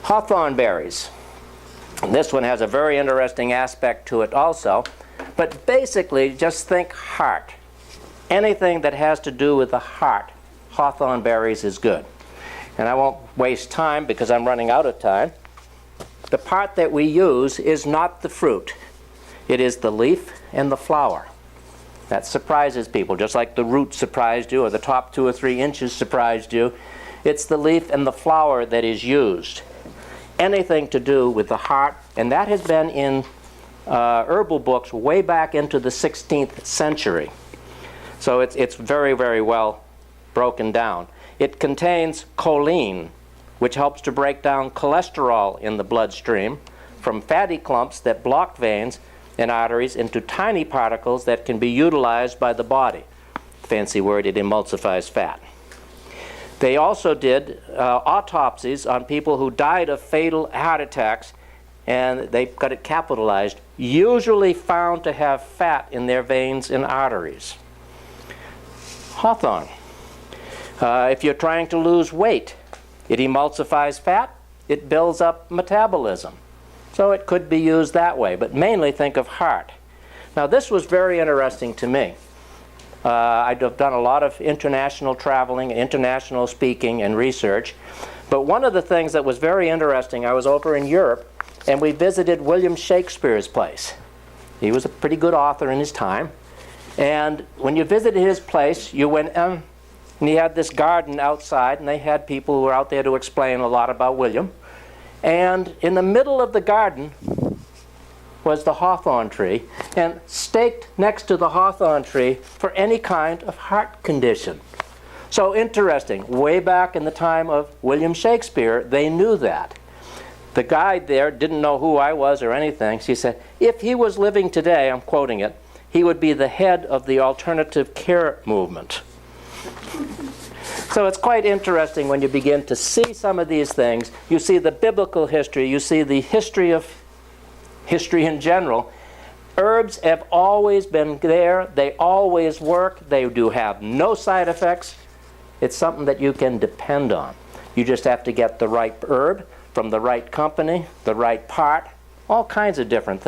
Hawthorn berries. And this one has a very interesting aspect to it also. But basically, just think heart. Anything that has to do with the heart, hawthorn berries is good. And I won't waste time because I'm running out of time. The part that we use is not the fruit. It is the leaf and the flower. That surprises people, just like the root surprised you or the top 2 or 3 inches surprised you. It's the leaf and the flower that is used. Anything to do with the heart, and that has been in herbal books way back into the 16th century. So it's very, very well broken down. It contains choline, which helps to break down cholesterol in the bloodstream from fatty clumps that block veins and arteries into tiny particles that can be utilized by the body. Fancy word, it emulsifies fat. They also did autopsies on people who died of fatal heart attacks, and they got it capitalized, usually found to have fat in their veins and arteries. Hawthorn. If you're trying to lose weight, it emulsifies fat, it builds up metabolism. So it could be used that way, but mainly think of heart. Now this was very interesting to me. I've done a lot of international traveling, international speaking and research, but one of the things that was very interesting, I was over in Europe and we visited William Shakespeare's place. He was a pretty good author in his time, and when you visited his place, you went and he had this garden outside, and they had people who were out there to explain a lot about William. And in the middle of the garden was the hawthorn tree, and staked next to the hawthorn tree for any kind of heart condition. So interesting, way back in the time of William Shakespeare, they knew that. The guide there didn't know who I was or anything. She said, if he was living today, I'm quoting it, he would be the head of the alternative care movement. So it's quite interesting when you begin to see some of these things. You see the biblical history, you see the history of history in general. Herbs have always been there, they always work, they do have no side effects. It's something that you can depend on. You just have to get the right herb from the right company, the right part, all kinds of different things.